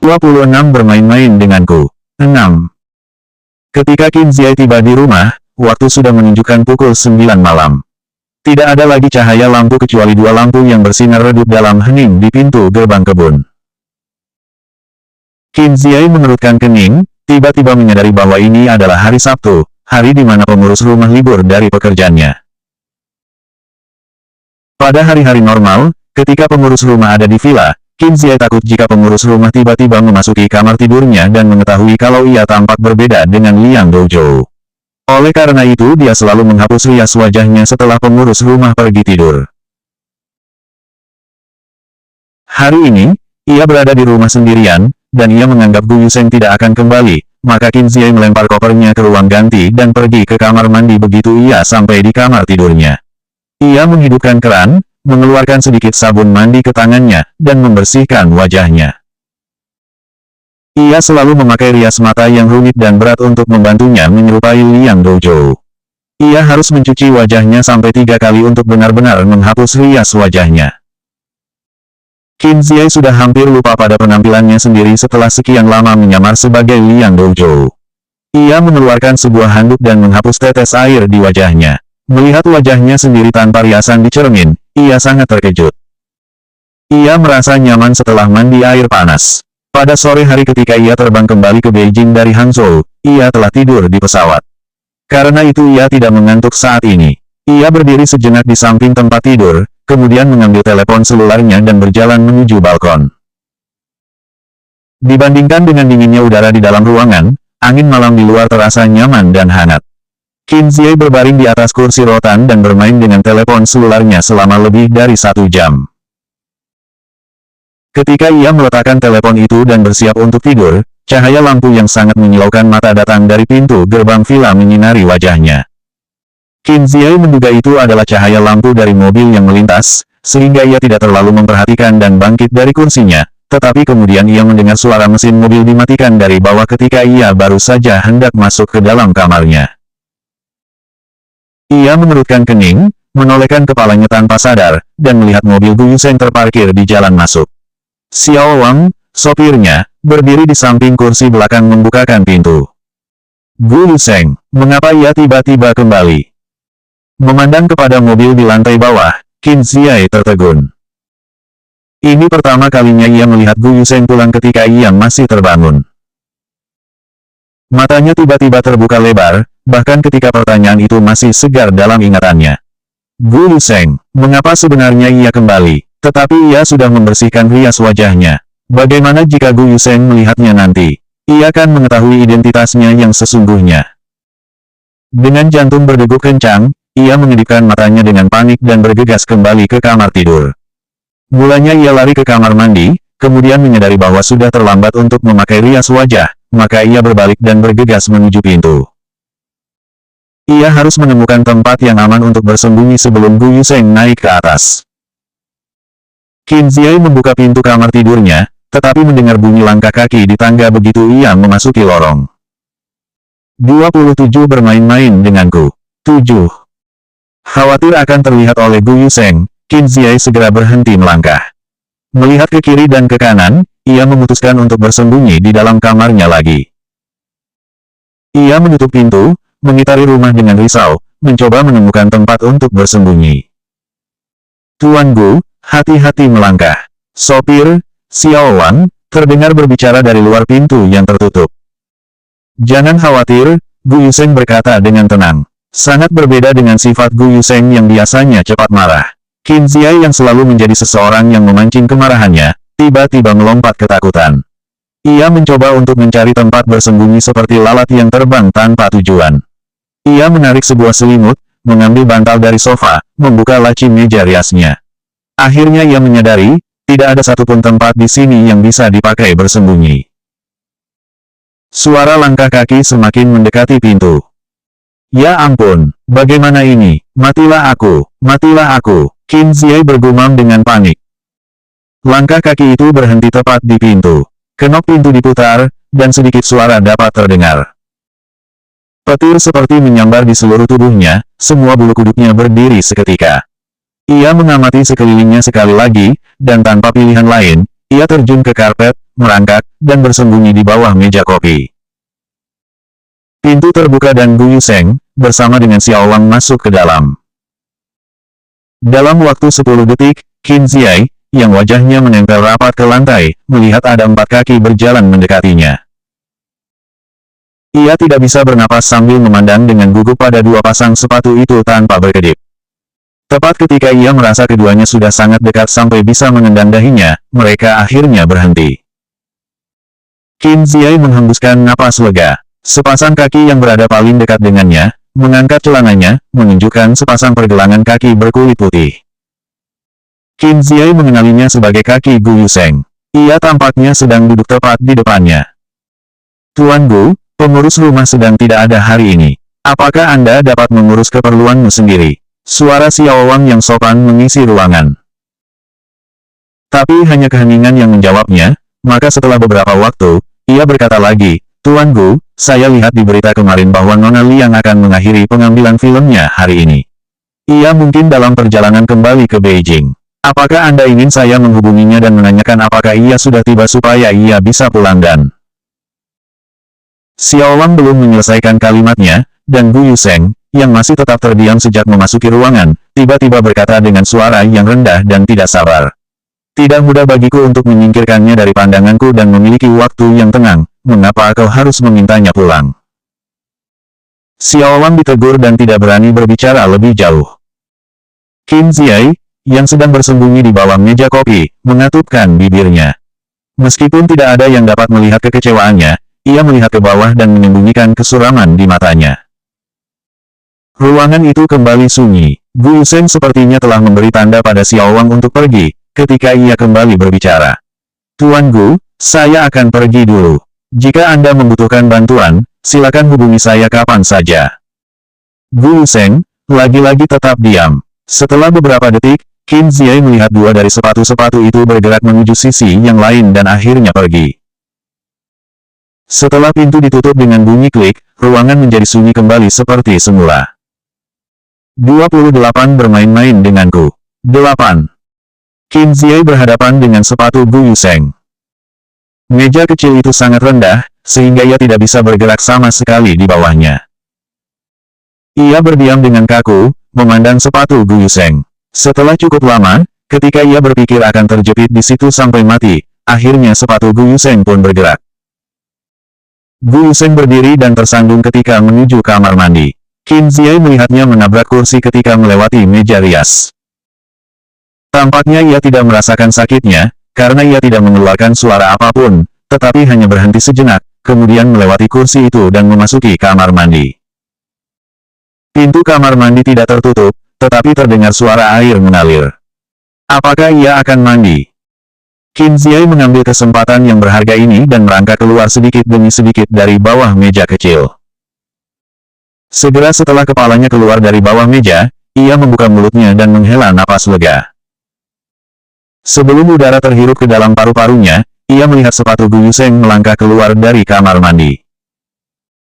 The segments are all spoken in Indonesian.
26 bermain-main denganku. 6. Ketika Qin Ziai tiba di rumah, waktu sudah menunjukkan pukul 9 malam. Tidak ada lagi cahaya lampu kecuali dua lampu yang bersinar redup dalam hening di pintu gerbang kebun. Qin Ziai mengerutkan kening, tiba-tiba menyadari bahwa ini adalah hari Sabtu, hari di mana pengurus rumah libur dari pekerjaannya. Pada hari-hari normal, ketika pengurus rumah ada di villa, Qin Ziai takut jika pengurus rumah tiba-tiba memasuki kamar tidurnya dan mengetahui kalau ia tampak berbeda dengan Liang Douzhou. Oleh karena itu dia selalu menghapus rias wajahnya setelah pengurus rumah pergi tidur. Hari ini, ia berada di rumah sendirian, dan ia menganggap Gu Yusheng tidak akan kembali, maka Qin Ziai melempar kopernya ke ruang ganti dan pergi ke kamar mandi begitu ia sampai di kamar tidurnya. Ia menghidupkan keran, mengeluarkan sedikit sabun mandi ke tangannya, dan membersihkan wajahnya. Ia selalu memakai rias mata yang rumit dan berat untuk membantunya menyerupai Liang Douzhou. Ia harus mencuci wajahnya sampai 3 kali untuk benar-benar menghapus rias wajahnya. Qin Ziai sudah hampir lupa pada penampilannya sendiri setelah sekian lama menyamar sebagai Liang Douzhou. Ia mengeluarkan sebuah handuk dan menghapus tetes air di wajahnya. Melihat wajahnya sendiri tanpa riasan di cermin, ia sangat terkejut. Ia merasa nyaman setelah mandi air panas. Pada sore hari ketika ia terbang kembali ke Beijing dari Hangzhou, ia telah tidur di pesawat. Karena itu ia tidak mengantuk saat ini. Ia berdiri sejenak di samping tempat tidur, kemudian mengambil telepon selularnya dan berjalan menuju balkon. Dibandingkan dengan dinginnya udara di dalam ruangan, angin malam di luar terasa nyaman dan hangat. Qin Ziai berbaring di atas kursi rotan dan bermain dengan telepon selularnya selama lebih dari 1 jam. Ketika ia meletakkan telepon itu dan bersiap untuk tidur, cahaya lampu yang sangat menyilaukan mata datang dari pintu gerbang villa menyinari wajahnya. Qin Ziai menduga itu adalah cahaya lampu dari mobil yang melintas, sehingga ia tidak terlalu memperhatikan dan bangkit dari kursinya, tetapi kemudian ia mendengar suara mesin mobil dimatikan dari bawah ketika ia baru saja hendak masuk ke dalam kamarnya. Ia mengerutkan kening, menolehkan kepalanya tanpa sadar, dan melihat mobil Gu Yusheng terparkir di jalan masuk. Xiao Wang, sopirnya, berdiri di samping kursi belakang membukakan pintu. Gu Yusheng, mengapa ia tiba-tiba kembali? Memandang kepada mobil di lantai bawah, Qin Ziai tertegun. Ini pertama kalinya ia melihat Gu Yusheng pulang ketika ia masih terbangun. Matanya tiba-tiba terbuka lebar, bahkan ketika pertanyaan itu masih segar dalam ingatannya. Gu Yusheng, mengapa sebenarnya ia kembali? Tetapi ia sudah membersihkan rias wajahnya. Bagaimana jika Gu Yusheng melihatnya nanti? Ia akan mengetahui identitasnya yang sesungguhnya. Dengan jantung berdegup kencang, ia mengedipkan matanya dengan panik dan bergegas kembali ke kamar tidur. Mulanya ia lari ke kamar mandi, kemudian menyadari bahwa sudah terlambat untuk memakai rias wajah, maka ia berbalik dan bergegas menuju pintu. Ia harus menemukan tempat yang aman untuk bersembunyi sebelum Gu Yusheng naik ke atas. Qin Ziai membuka pintu kamar tidurnya, tetapi mendengar bunyi langkah kaki di tangga begitu ia memasuki lorong. 27 bermain-main denganku. 7. Khawatir akan terlihat oleh Gu Yusheng, Qin Ziai segera berhenti melangkah. Melihat ke kiri dan ke kanan, ia memutuskan untuk bersembunyi di dalam kamarnya lagi. Ia menutup pintu, mengitari rumah dengan risau, mencoba menemukan tempat untuk bersembunyi. Tuan Gu, hati-hati melangkah. Sopir, Xiao Wang, terdengar berbicara dari luar pintu yang tertutup. Jangan khawatir, Gu Yusheng berkata dengan tenang. Sangat berbeda dengan sifat Gu Yusheng yang biasanya cepat marah. Qin Ziai yang selalu menjadi seseorang yang memancing kemarahannya, tiba-tiba melompat ketakutan. Ia mencoba untuk mencari tempat bersembunyi seperti lalat yang terbang tanpa tujuan. Ia menarik sebuah selimut, mengambil bantal dari sofa, membuka laci meja riasnya. Akhirnya ia menyadari, tidak ada satupun tempat di sini yang bisa dipakai bersembunyi. Suara langkah kaki semakin mendekati pintu. Ya ampun, bagaimana ini? Matilah aku, matilah aku. Qin Ziai bergumam dengan panik. Langkah kaki itu berhenti tepat di pintu. Kenop pintu diputar, dan sedikit suara dapat terdengar. Petir seperti menyambar di seluruh tubuhnya, semua bulu kuduknya berdiri seketika. Ia mengamati sekelilingnya sekali lagi, dan tanpa pilihan lain, ia terjun ke karpet, merangkak, dan bersembunyi di bawah meja kopi. Pintu terbuka dan Gu Yusheng, bersama dengan Xiao Wang masuk ke dalam. Dalam waktu 10 detik, Qin Ziai, yang wajahnya menempel rapat ke lantai, melihat ada 4 kaki berjalan mendekatinya. Ia tidak bisa bernapas sambil memandang dengan gugup pada 2 pasang sepatu itu tanpa berkedip. Tepat ketika ia merasa keduanya sudah sangat dekat sampai bisa menendang dahinya, mereka akhirnya berhenti. Qin Ziai menghembuskan napas lega. Sepasang kaki yang berada paling dekat dengannya, mengangkat celananya, menunjukkan sepasang pergelangan kaki berkulit putih. Qin Ziai mengenalinya sebagai kaki Gu Yusheng. Ia tampaknya sedang duduk tepat di depannya. Tuan Gu, pengurus rumah sedang tidak ada hari ini. Apakah Anda dapat mengurus keperluanmu sendiri? Suara Xiao Wang yang sopan mengisi ruangan. Tapi hanya keheningan yang menjawabnya, maka setelah beberapa waktu, ia berkata lagi, Tuan Gu, saya lihat di berita kemarin bahwa Nona Liang akan mengakhiri pengambilan filmnya hari ini. Ia mungkin dalam perjalanan kembali ke Beijing. Apakah Anda ingin saya menghubunginya dan menanyakan apakah ia sudah tiba supaya ia bisa pulang dan... Xiao Wang belum menyelesaikan kalimatnya, dan Gu Yusheng, yang masih tetap terdiam sejak memasuki ruangan, tiba-tiba berkata dengan suara yang rendah dan tidak sabar. Tidak mudah bagiku untuk menyingkirkannya dari pandanganku dan memiliki waktu yang tenang, mengapa kau harus memintanya pulang? Xiao Wang ditegur dan tidak berani berbicara lebih jauh. Qin Ziai, yang sedang bersembunyi di bawah meja kopi, mengatupkan bibirnya. Meskipun tidak ada yang dapat melihat kekecewaannya, ia melihat ke bawah dan menyembunyikan kesuraman di matanya. Ruangan itu kembali sunyi. Gu Yusheng sepertinya telah memberi tanda pada Xiao Wang untuk pergi, ketika ia kembali berbicara. Tuan Gu, saya akan pergi dulu. Jika Anda membutuhkan bantuan, silakan hubungi saya kapan saja. Gu Yusheng, lagi-lagi tetap diam. Setelah beberapa detik, Qin Ziai melihat 2 dari sepatu-sepatu itu bergerak menuju sisi yang lain dan akhirnya pergi. Setelah pintu ditutup dengan bunyi klik, ruangan menjadi sunyi kembali seperti semula. 28 bermain-main denganku. 8. Qin Ziai berhadapan dengan sepatu Gu Yusheng. Meja kecil itu sangat rendah, sehingga ia tidak bisa bergerak sama sekali di bawahnya. Ia berdiam dengan kaku, memandang sepatu Gu Yusheng. Setelah cukup lama, ketika ia berpikir akan terjepit di situ sampai mati, akhirnya sepatu Gu Yusheng pun bergerak. Gu Yusheng berdiri dan tersandung ketika menuju kamar mandi. Qin Ziai melihatnya menabrak kursi ketika melewati meja rias. Tampaknya ia tidak merasakan sakitnya, karena ia tidak mengeluarkan suara apapun, tetapi hanya berhenti sejenak, kemudian melewati kursi itu dan memasuki kamar mandi. Pintu kamar mandi tidak tertutup, tetapi terdengar suara air mengalir. Apakah ia akan mandi? Qin Ziai mengambil kesempatan yang berharga ini dan merangkak keluar sedikit demi sedikit dari bawah meja kecil. Segera setelah kepalanya keluar dari bawah meja, ia membuka mulutnya dan menghela napas lega. Sebelum udara terhirup ke dalam paru-parunya, ia melihat sepatu Gu Yusheng melangkah keluar dari kamar mandi.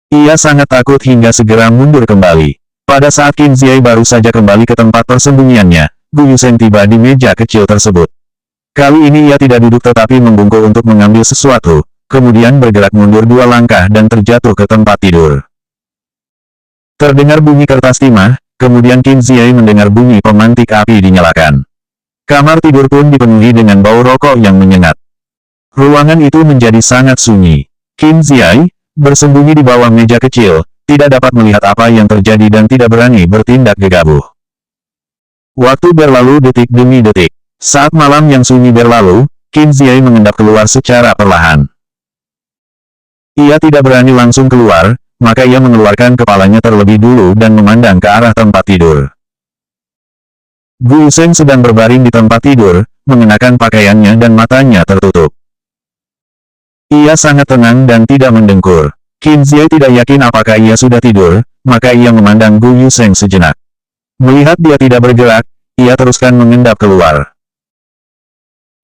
Ia sangat takut hingga segera mundur kembali. Pada saat Qin Ziai baru saja kembali ke tempat persembunyiannya, Gu Yusheng tiba di meja kecil tersebut. Kali ini ia tidak duduk tetapi membungkuk untuk mengambil sesuatu, kemudian bergerak mundur 2 langkah dan terjatuh ke tempat tidur. Terdengar bunyi kertas timah, kemudian Qin Ziai mendengar bunyi pemantik api dinyalakan. Kamar tidur pun dipenuhi dengan bau rokok yang menyengat. Ruangan itu menjadi sangat sunyi. Qin Ziai, bersembunyi di bawah meja kecil, tidak dapat melihat apa yang terjadi dan tidak berani bertindak gegabah. Waktu berlalu detik demi detik. Saat malam yang sunyi berlalu, Qin Ziai mengendap keluar secara perlahan. Ia tidak berani langsung keluar, maka ia mengeluarkan kepalanya terlebih dulu dan memandang ke arah tempat tidur. Gu Yusheng sedang berbaring di tempat tidur, mengenakan pakaiannya dan matanya tertutup. Ia sangat tenang dan tidak mendengkur. Qin Ziai tidak yakin apakah ia sudah tidur, maka ia memandang Gu Yusheng sejenak. Melihat dia tidak bergerak, ia teruskan mengendap keluar.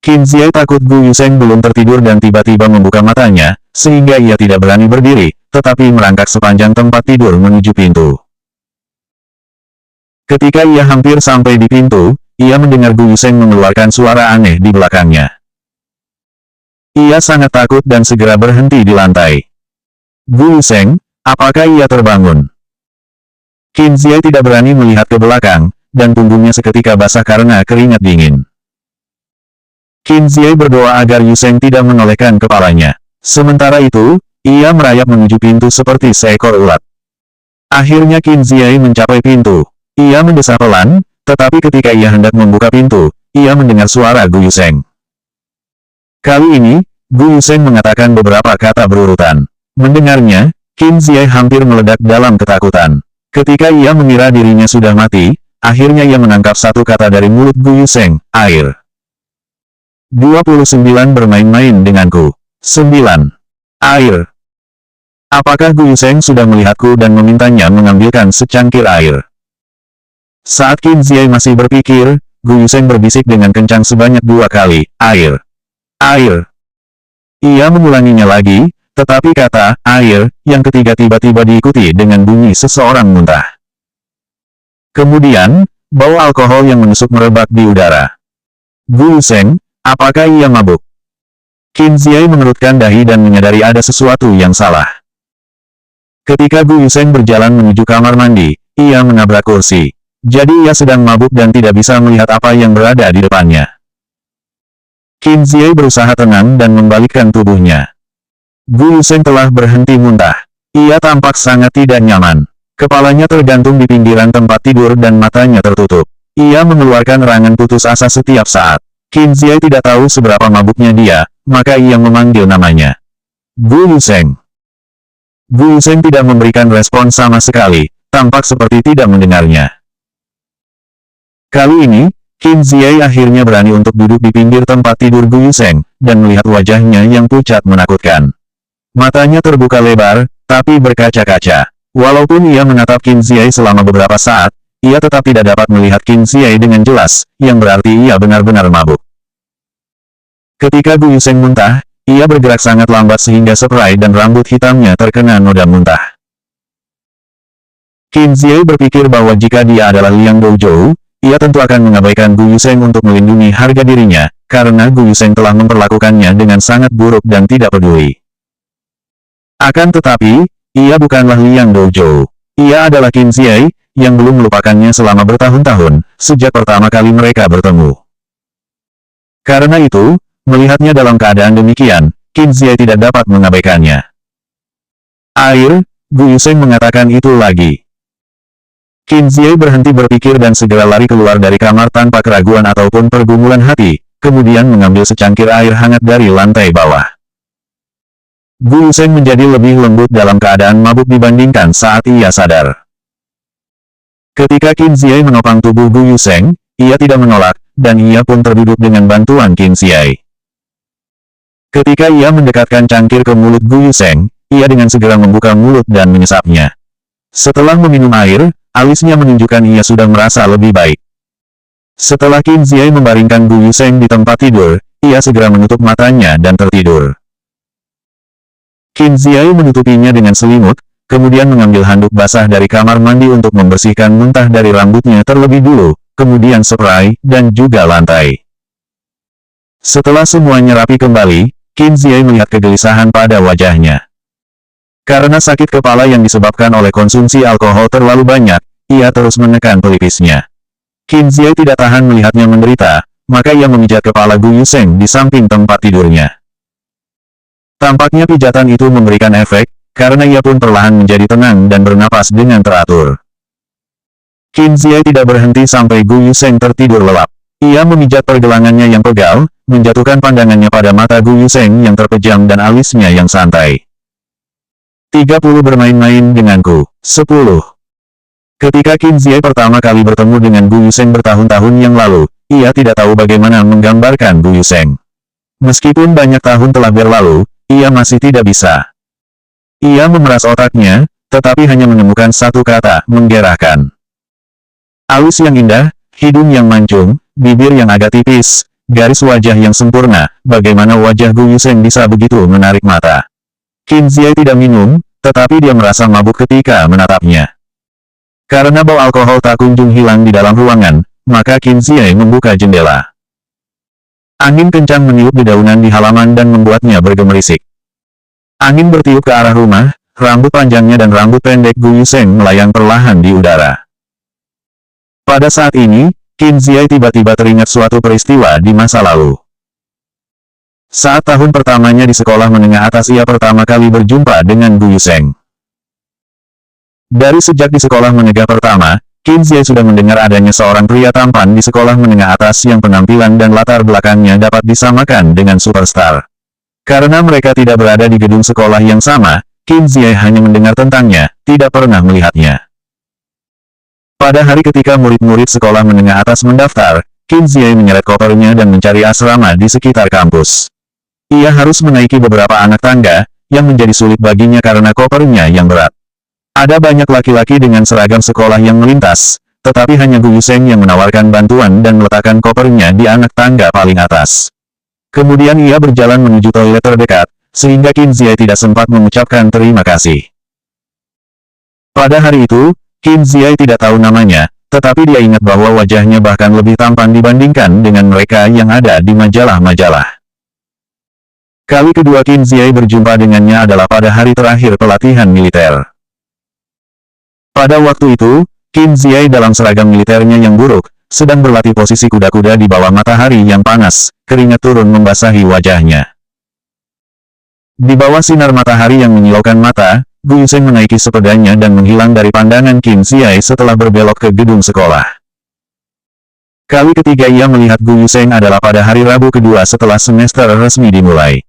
Qin Ziai takut Gu Yusheng belum tertidur dan tiba-tiba membuka matanya, sehingga ia tidak berani berdiri, tetapi merangkak sepanjang tempat tidur menuju pintu. Ketika ia hampir sampai di pintu, ia mendengar Gu Yusheng mengeluarkan suara aneh di belakangnya. Ia sangat takut dan segera berhenti di lantai. Gu Yusheng, apakah ia terbangun? Qin Ziyi tidak berani melihat ke belakang, dan punggungnya seketika basah karena keringat dingin. Qin Ziyi berdoa agar Yusheng tidak menolehkan kepalanya. Sementara itu, ia merayap menuju pintu seperti seekor ulat. Akhirnya Qin Ziyi mencapai pintu. Ia mendesah pelan, tetapi ketika ia hendak membuka pintu, ia mendengar suara Gu Yusheng. Kali ini, Gu Yusheng mengatakan beberapa kata berurutan. Mendengarnya, Qin Ziyi hampir meledak dalam ketakutan. Ketika ia mengira dirinya sudah mati, akhirnya ia menangkap satu kata dari mulut Gu Yusheng, air. 29 bermain-main denganku. 9. Air. Apakah Gu Yusheng sudah melihatku dan memintanya mengambilkan secangkir air? Saat Qin Ziyi masih berpikir, Gu Yusheng berbisik dengan kencang sebanyak 2 kali, air. Air. Ia mengulanginya lagi, tetapi kata, air, yang ketiga tiba-tiba diikuti dengan bunyi seseorang muntah. Kemudian, bau alkohol yang menusuk merebak di udara. Gu Yusheng, apakah ia mabuk? Qin Ziyi mengerutkan dahi dan menyadari ada sesuatu yang salah. Ketika Gu Yusheng berjalan menuju kamar mandi, ia menabrak kursi. Jadi ia sedang mabuk dan tidak bisa melihat apa yang berada di depannya. Qin Ziyi berusaha tenang dan membalikkan tubuhnya. Gu Yusheng telah berhenti muntah. Ia tampak sangat tidak nyaman. Kepalanya tergantung di pinggiran tempat tidur dan matanya tertutup. Ia mengeluarkan erangan putus asa setiap saat. Qin Ziyi tidak tahu seberapa mabuknya dia, maka ia memanggil namanya. Gu Yusheng. Gu Yusheng tidak memberikan respon sama sekali, tampak seperti tidak mendengarnya. Kali ini, Qin Ziyi akhirnya berani untuk duduk di pinggir tempat tidur Gu Yusheng, dan melihat wajahnya yang pucat menakutkan. Matanya terbuka lebar, tapi berkaca-kaca. Walaupun ia menatap Qin Ziyi selama beberapa saat, ia tetap tidak dapat melihat Qin Ziyi dengan jelas, yang berarti ia benar-benar mabuk. Ketika Gu Yusheng muntah, ia bergerak sangat lambat sehingga spray dan rambut hitamnya terkena noda muntah. Qin Ziyi berpikir bahwa jika dia adalah Liang Douzhou, ia tentu akan mengabaikan Gu Yusheng untuk melindungi harga dirinya, karena Gu Yusheng telah memperlakukannya dengan sangat buruk dan tidak peduli. Akan tetapi, ia bukanlah Liang Douzhou. Ia adalah Qin Ziyi, yang belum melupakannya selama bertahun-tahun, sejak pertama kali mereka bertemu. Karena itu, melihatnya dalam keadaan demikian, Qin Ziyi tidak dapat mengabaikannya. Air, Gu Yusheng mengatakan itu lagi. Qin Ziyi berhenti berpikir dan segera lari keluar dari kamar tanpa keraguan ataupun pergumulan hati, kemudian mengambil secangkir air hangat dari lantai bawah. Gu Yusheng menjadi lebih lembut dalam keadaan mabuk dibandingkan saat ia sadar. Ketika Qin Ziyi menopang tubuh Gu Yusheng, ia tidak menolak, dan ia pun terduduk dengan bantuan Qin Ziyi. Ketika ia mendekatkan cangkir ke mulut Gu Yusheng, ia dengan segera membuka mulut dan menyesapnya. Setelah meminum air, alisnya menunjukkan ia sudah merasa lebih baik. Setelah Qin Ziyi membaringkan Gu Yusheng di tempat tidur, ia segera menutup matanya dan tertidur. Qin Ziyi menutupinya dengan selimut, kemudian mengambil handuk basah dari kamar mandi untuk membersihkan muntah dari rambutnya terlebih dulu, kemudian spray, dan juga lantai. Setelah semuanya rapi kembali, Qin Ziyi melihat kegelisahan pada wajahnya. Karena sakit kepala yang disebabkan oleh konsumsi alkohol terlalu banyak, ia terus menekan pelipisnya. Qin Ziyi tidak tahan melihatnya menderita, maka ia memijat kepala Gu Yusheng di samping tempat tidurnya. Tampaknya pijatan itu memberikan efek, karena ia pun perlahan menjadi tenang dan bernapas dengan teratur. Qin Ziyi tidak berhenti sampai Gu Yusheng tertidur lelap. Ia memijat pergelangannya yang pegal, menjatuhkan pandangannya pada mata Gu Yusheng yang terpejam dan alisnya yang santai. 30 bermain-main denganku. 10. Ketika Qin Ziyi pertama kali bertemu dengan Gu Yusheng bertahun-tahun yang lalu, ia tidak tahu bagaimana menggambarkan Gu Yusheng. Meskipun banyak tahun telah berlalu, ia masih tidak bisa. Ia memeras otaknya, tetapi hanya menemukan satu kata, menggerakkan. Alis yang indah, hidung yang mancung, bibir yang agak tipis, garis wajah yang sempurna, bagaimana wajah Gu Yusheng bisa begitu menarik mata. Qin Ziyi tidak minum, tetapi dia merasa mabuk ketika menatapnya. Karena bau alkohol tak kunjung hilang di dalam ruangan, maka Qin Ziyi membuka jendela. Angin kencang meniup dedaunan di halaman dan membuatnya bergemerisik. Angin bertiup ke arah rumah, rambut panjangnya dan rambut pendek Gu Yuseng melayang perlahan di udara. Pada saat ini, Qin Ziai tiba-tiba teringat suatu peristiwa di masa lalu. Saat tahun pertamanya di sekolah menengah atas ia pertama kali berjumpa dengan Gu Yuseng. Dari sejak di sekolah menengah pertama, Qin Ziai sudah mendengar adanya seorang pria tampan di sekolah menengah atas yang penampilan dan latar belakangnya dapat disamakan dengan superstar. Karena mereka tidak berada di gedung sekolah yang sama, Qin Ziai hanya mendengar tentangnya, tidak pernah melihatnya. Pada hari ketika murid-murid sekolah menengah atas mendaftar, Qin Ziai menyeret kopernya dan mencari asrama di sekitar kampus. Ia harus menaiki beberapa anak tangga, yang menjadi sulit baginya karena kopernya yang berat. Ada banyak laki-laki dengan seragam sekolah yang melintas, tetapi hanya Gu Yuseng yang menawarkan bantuan dan meletakkan kopernya di anak tangga paling atas. Kemudian ia berjalan menuju toilet terdekat, sehingga Qin Ziai tidak sempat mengucapkan terima kasih. Pada hari itu, Qin Ziai tidak tahu namanya, tetapi dia ingat bahwa wajahnya bahkan lebih tampan dibandingkan dengan mereka yang ada di majalah-majalah. Kali kedua Qin Ziai berjumpa dengannya adalah pada hari terakhir pelatihan militer. Pada waktu itu, Qin Ziai dalam seragam militernya yang buruk, sedang berlatih posisi kuda-kuda di bawah matahari yang panas, keringat turun membasahi wajahnya. Di bawah sinar matahari yang menyilaukan mata, Gu Yuseng menaiki sepedanya dan menghilang dari pandangan Qin Ziai setelah berbelok ke gedung sekolah. Kali ketiga ia melihat Gu Yuseng adalah pada hari Rabu kedua setelah semester resmi dimulai.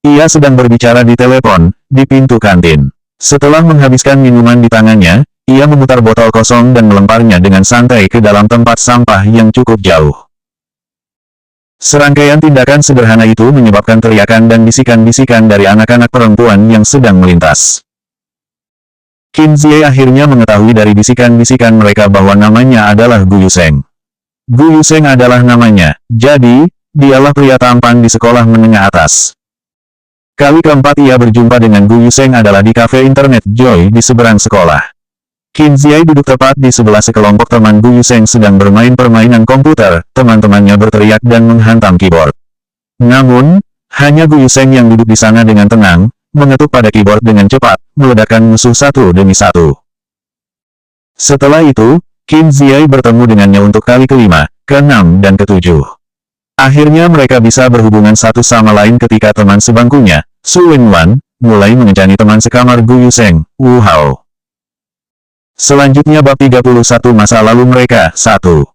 Ia sedang berbicara di telepon, di pintu kantin. Setelah menghabiskan minuman di tangannya, ia memutar botol kosong dan melemparnya dengan santai ke dalam tempat sampah yang cukup jauh. Serangkaian tindakan sederhana itu menyebabkan teriakan dan bisikan-bisikan dari anak-anak perempuan yang sedang melintas. Qin Ziai akhirnya mengetahui dari bisikan-bisikan mereka bahwa namanya adalah Gu Yuseng. Gu Yuseng adalah namanya, jadi, dialah pria tampan di sekolah menengah atas. Kali keempat ia berjumpa dengan Gu Yuseng adalah di kafe internet Joy di seberang sekolah. Qin Ziai duduk tepat di sebelah sekelompok teman Gu Yuseng sedang bermain permainan komputer, teman-temannya berteriak dan menghantam keyboard. Namun, hanya Gu Yuseng yang duduk di sana dengan tenang, mengetuk pada keyboard dengan cepat, meledakkan musuh satu demi satu. Setelah itu, Qin Ziai bertemu dengannya untuk kali kelima, keenam dan ketujuh. Akhirnya mereka bisa berhubungan satu sama lain ketika teman sebangkunya, Su Wenwan, mulai mengencani teman sekamar Gu Yuseng, Wu Hao. Selanjutnya bab 31 masa lalu mereka, 1.